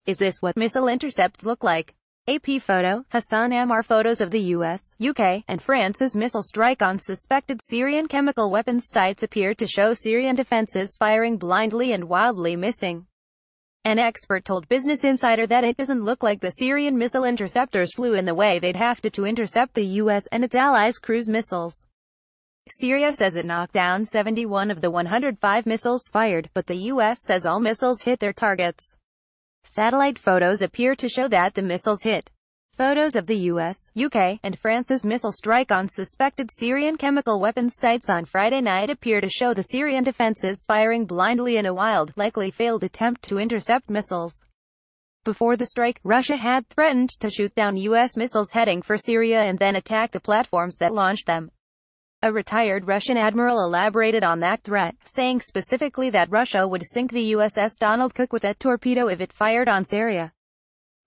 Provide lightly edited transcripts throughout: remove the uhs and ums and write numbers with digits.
Is this what missile intercepts look like? AP photo, Hassan Ammar. Photos of the US, UK, and France's missile strike on suspected Syrian chemical weapons sites appear to show Syrian defenses firing blindly and wildly missing. An expert told Business Insider that it doesn't look like the Syrian missile interceptors flew in the way they'd have to intercept the US and its allies' cruise missiles. Syria says it knocked down 71 of the 105 missiles fired, but the US says all missiles hit their targets. Satellite photos appear to show that the missiles hit. Photos of the US, UK, and France's missile strike on suspected Syrian chemical weapons sites on Friday night appear to show the Syrian defenses firing blindly in a wild, likely failed attempt to intercept missiles. Before the strike, Russia had threatened to shoot down US missiles heading for Syria and then attack the platforms that launched them. A retired Russian admiral elaborated on that threat, saying specifically that Russia would sink the USS Donald Cook with a torpedo if it fired on Syria.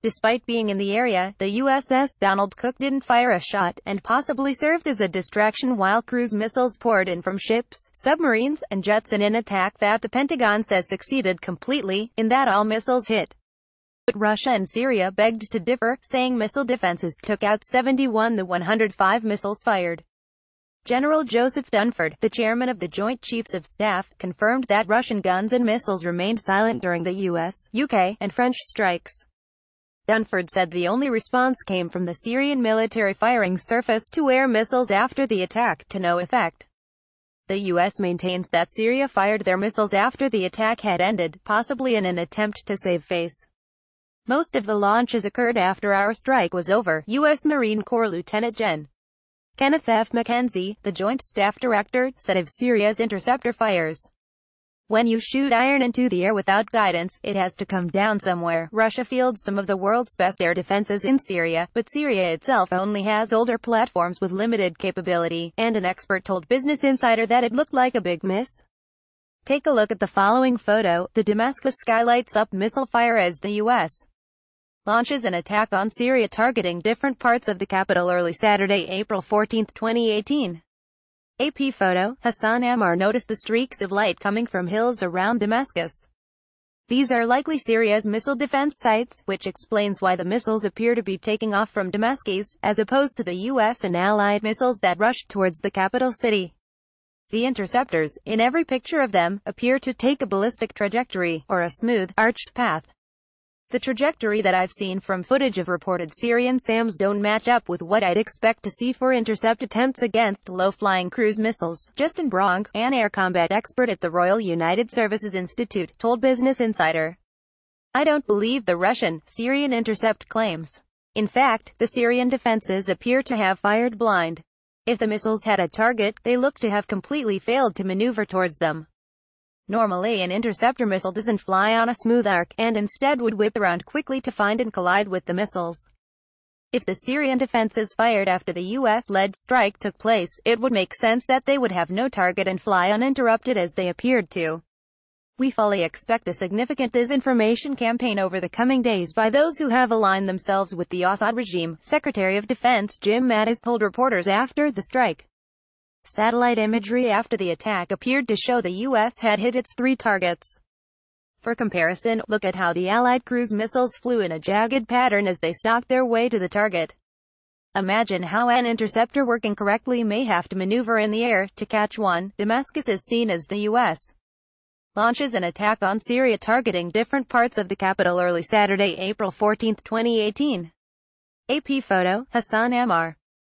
Despite being in the area, the USS Donald Cook didn't fire a shot, and possibly served as a distraction while cruise missiles poured in from ships, submarines, and jets in an attack that the Pentagon says succeeded completely, in that all missiles hit. But Russia and Syria begged to differ, saying missile defenses took out 71 of the 105 missiles fired. General Joseph Dunford, the chairman of the Joint Chiefs of Staff, confirmed that Russian guns and missiles remained silent during the US, UK, and French strikes. Dunford said the only response came from the Syrian military firing surface-to-air missiles after the attack, to no effect. The US maintains that Syria fired their missiles after the attack had ended, possibly in an attempt to save face. Most of the launches occurred after our strike was over, U.S. Marine Corps Lieutenant Gen. Kenneth F. McKenzie, the Joint Staff Director, said of Syria's interceptor fires. When you shoot iron into the air without guidance, it has to come down somewhere. Russia fields some of the world's best air defenses in Syria, but Syria itself only has older platforms with limited capability, and an expert told Business Insider that it looked like a big miss. Take a look at the following photo. The Damascus sky lights up missile fire as the U.S. launches an attack on Syria targeting different parts of the capital early Saturday, April 14, 2018. AP photo, Hassan Ammar noticed the streaks of light coming from hills around Damascus. These are likely Syria's missile defense sites, which explains why the missiles appear to be taking off from Damascus, as opposed to the US and Allied missiles that rushed towards the capital city. The interceptors, in every picture of them, appear to take a ballistic trajectory, or a smooth, arched path. The trajectory that I've seen from footage of reported Syrian SAMs don't match up with what I'd expect to see for intercept attempts against low-flying cruise missiles. Justin Bronk, an air combat expert at the Royal United Services Institute, told Business Insider. I don't believe the Russian-Syrian intercept claims. In fact, the Syrian defenses appear to have fired blind. If the missiles had a target, they look to have completely failed to maneuver towards them. Normally an interceptor missile doesn't fly on a smooth arc, and instead would whip around quickly to find and collide with the missiles. If the Syrian defenses fired after the US-led strike took place, it would make sense that they would have no target and fly uninterrupted as they appeared to. We fully expect a significant disinformation campaign over the coming days by those who have aligned themselves with the Assad regime, Secretary of Defense Jim Mattis told reporters after the strike. Satellite imagery after the attack appeared to show the U.S. had hit its 3 targets. For comparison, look at how the Allied cruise missiles flew in a jagged pattern as they stalked their way to the target. Imagine how an interceptor working correctly may have to maneuver in the air to catch one. Damascus is seen as the U.S. launches an attack on Syria targeting different parts of the capital early Saturday, April 14, 2018. AP photo, Hassan Ammar.